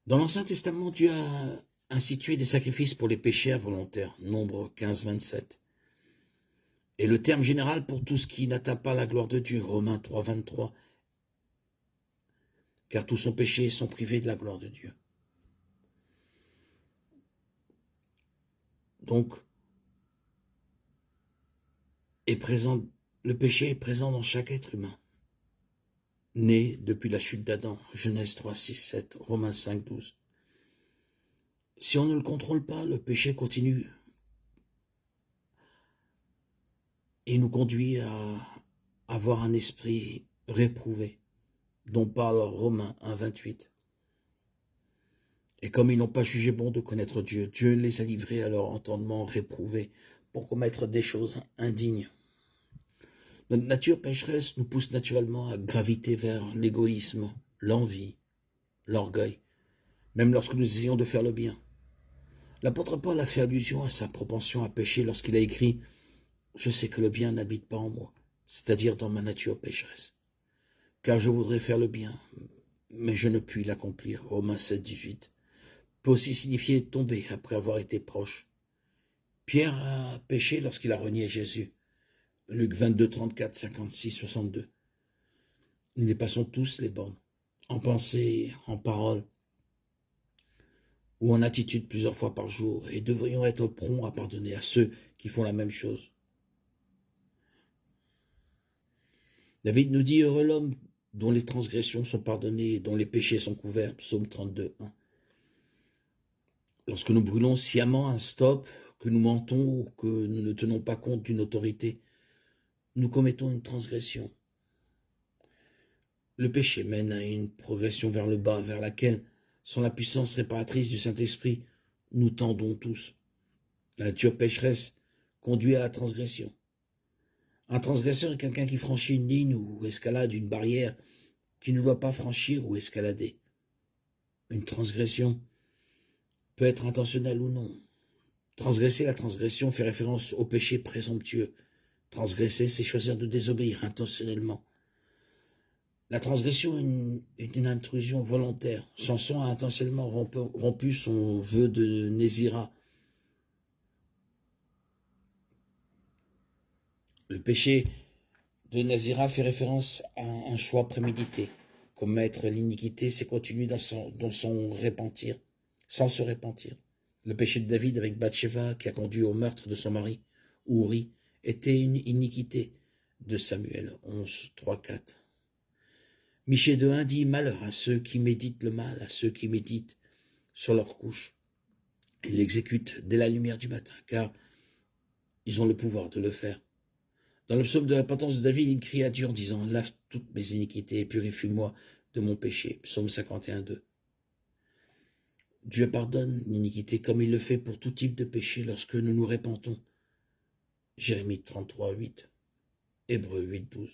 Dans l'Ancien Testament, Dieu a institué des sacrifices pour les péchés involontaires, Nombre 15, 27. Et le terme général pour tout ce qui n'atteint pas la gloire de Dieu, Romains 3, 23. Car tous sont péchés et sont privés de la gloire de Dieu. Donc, le péché est présent dans chaque être humain, né depuis la chute d'Adam, Genèse 3, 6, 7, Romains 5, 12. Si on ne le contrôle pas, le péché continue et nous conduit à avoir un esprit réprouvé, dont parle Romains 1, 28. Et comme ils n'ont pas jugé bon de connaître Dieu, Dieu les a livrés à leur entendement réprouvé pour commettre des choses indignes. Notre nature pécheresse nous pousse naturellement à graviter vers l'égoïsme, l'envie, l'orgueil, même lorsque nous essayons de faire le bien. L'apôtre Paul a fait allusion à sa propension à pécher lorsqu'il a écrit « Je sais que le bien n'habite pas en moi », c'est-à-dire dans ma nature pécheresse. Car je voudrais faire le bien, mais je ne puis l'accomplir. Romains 7, 18. Peut aussi signifier tomber après avoir été proche. Pierre a péché lorsqu'il a renié Jésus. Luc 22, 34, 56, 62. Nous dépassons tous les bornes, en pensée, en parole, ou en attitude plusieurs fois par jour, et devrions être prompts à pardonner à ceux qui font la même chose. David nous dit « Heureux l'homme dont les transgressions sont pardonnées et dont les péchés sont couverts » Psaume 32, 1. Lorsque nous brûlons sciemment un stop, que nous mentons ou que nous ne tenons pas compte d'une autorité, nous commettons une transgression. Le péché mène à une progression vers le bas, vers laquelle, sans la puissance réparatrice du Saint-Esprit, nous tendons tous. La nature pécheresse conduit à la transgression. Un transgresseur est quelqu'un qui franchit une ligne ou escalade une barrière qu'il ne doit pas franchir ou escalader. Une transgression peut être intentionnelle ou non. Transgresser la transgression fait référence au péché présomptueux. Transgresser, c'est choisir de désobéir intentionnellement. La transgression est une intrusion volontaire. Samson a intentionnellement rompu son vœu de Nézira. Le péché de Nézira fait référence à un choix prémédité. Commettre l'iniquité, c'est continuer sans se repentir. Le péché de David avec Bathsheba, qui a conduit au meurtre de son mari, Uri, était une iniquité de Samuel 11, 3, 4. Michée de 1 dit « Malheur à ceux qui méditent le mal, à ceux qui méditent sur leur couche. Ils l'exécutent dès la lumière du matin, car ils ont le pouvoir de le faire. » Dans le psaume de la repentance de David, il crie à Dieu en disant « Lave toutes mes iniquités et purifie-moi de mon péché » Psaume 51, 2. Dieu pardonne l'iniquité comme il le fait pour tout type de péché lorsque nous nous repentons. Jérémie 33, 8. Hébreux 8, 12.